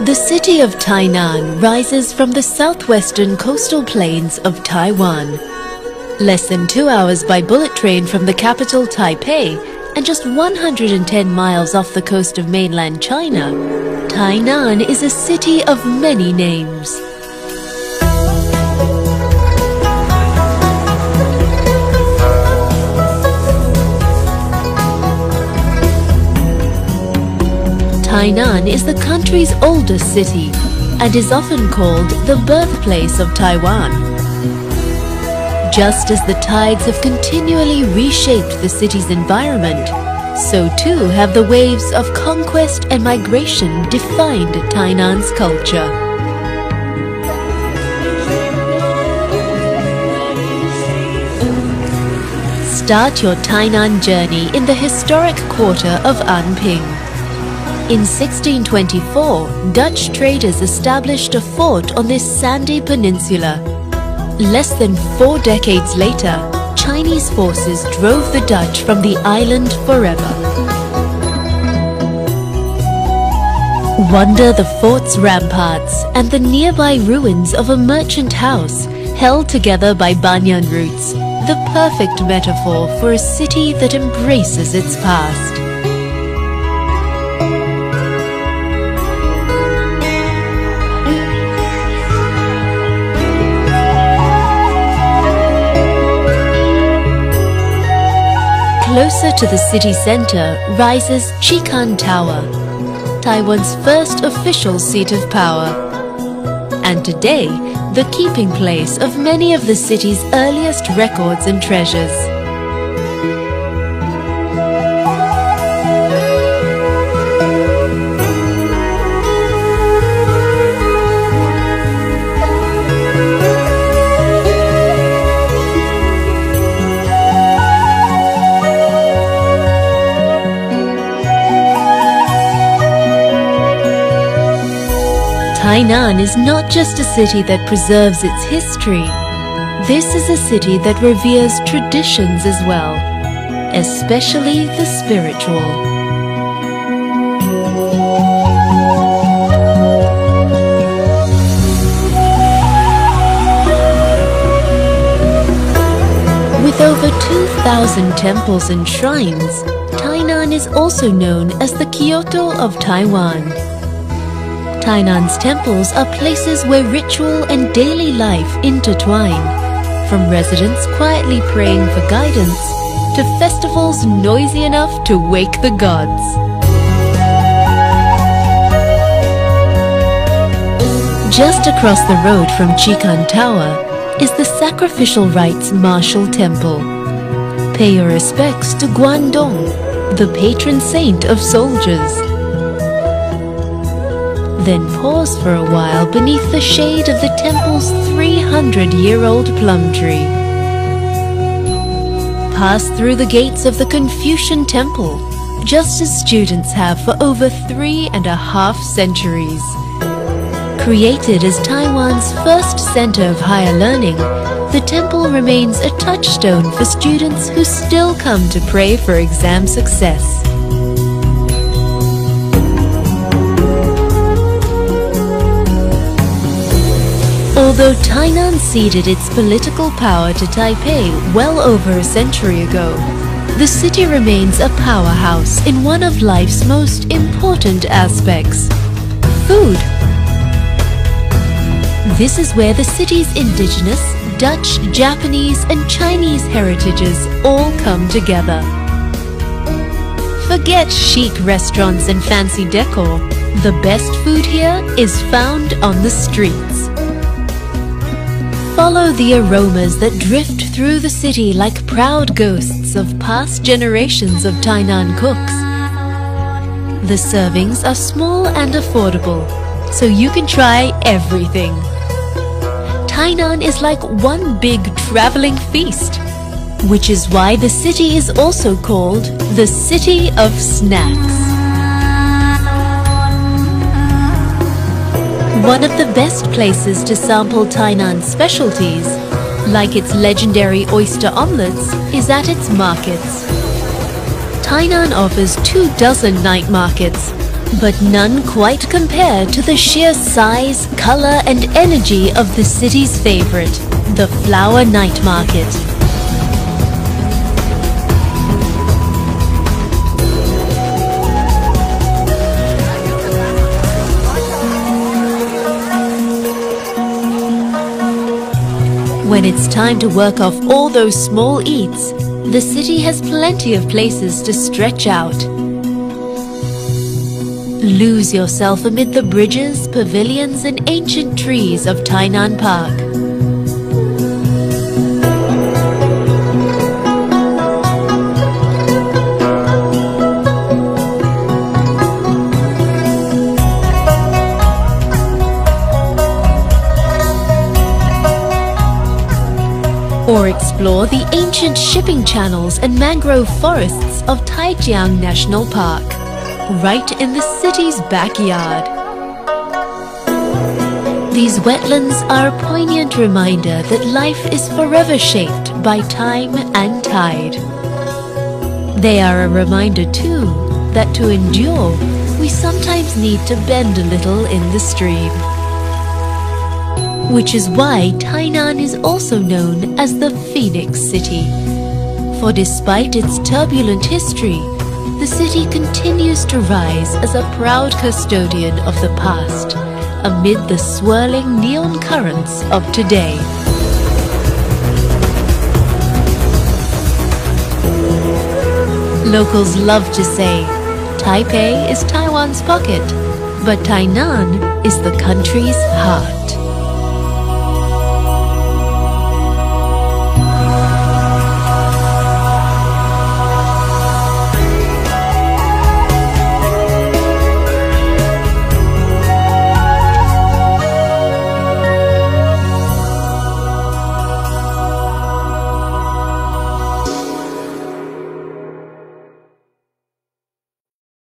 The city of Tainan rises from the southwestern coastal plains of Taiwan. Less than 2 hours by bullet train from the capital Taipei and just 110 miles off the coast of mainland China, Tainan is a city of many names. Tainan is the country's oldest city and is often called the birthplace of Taiwan. Just as the tides have continually reshaped the city's environment, so too have the waves of conquest and migration defined Tainan's culture. Start your Tainan journey in the historic quarter of Anping. In 1624, Dutch traders established a fort on this sandy peninsula. Less than 4 decades later, Chinese forces drove the Dutch from the island forever. Wander the fort's ramparts and the nearby ruins of a merchant house held together by banyan roots, the perfect metaphor for a city that embraces its past. Closer to the city center rises Tainan Tower, Taiwan's first official seat of power, and today the keeping place of many of the city's earliest records and treasures. Tainan is not just a city that preserves its history. This is a city that reveres traditions as well, especially the spiritual. With over 2,000 temples and shrines, Tainan is also known as the Kyoto of Taiwan. Tainan's temples are places where ritual and daily life intertwine, from residents quietly praying for guidance to festivals noisy enough to wake the gods. Just across the road from Tainan Tower is the Sacrificial Rites Martial Temple. Pay your respects to Guangdong, the patron saint of soldiers. Then pause for a while beneath the shade of the temple's 300-year-old plum tree. Pass through the gates of the Confucian Temple, just as students have for over 3.5 centuries. Created as Taiwan's first center of higher learning, the temple remains a touchstone for students who still come to pray for exam success. Although Tainan ceded its political power to Taipei well over a century ago, the city remains a powerhouse in one of life's most important aspects: food. This is where the city's indigenous, Dutch, Japanese, and Chinese heritages all come together. Forget chic restaurants and fancy decor. The best food here is found on the streets. Follow the aromas that drift through the city like proud ghosts of past generations of Tainan cooks. The servings are small and affordable, so you can try everything. Tainan is like one big traveling feast, which is why the city is also called the City of Snacks. One of the best places to sample Tainan's specialties, like its legendary oyster omelets, is at its markets. Tainan offers 24 night markets, but none quite compare to the sheer size, color, and energy of the city's favorite, the Flower Night Market. When it's time to work off all those small eats, the city has plenty of places to stretch out. Lose yourself amid the bridges, pavilions, and ancient trees of Tainan Park. Or explore the ancient shipping channels and mangrove forests of Taijiang National Park, right in the city's backyard. These wetlands are a poignant reminder that life is forever shaped by time and tide. They are a reminder too that to endure, we sometimes need to bend a little in the stream. Which is why Tainan is also known as the Phoenix City. For despite its turbulent history, the city continues to rise as a proud custodian of the past, amid the swirling neon currents of today. Locals love to say, Taipei is Taiwan's pocket, but Tainan is the country's heart.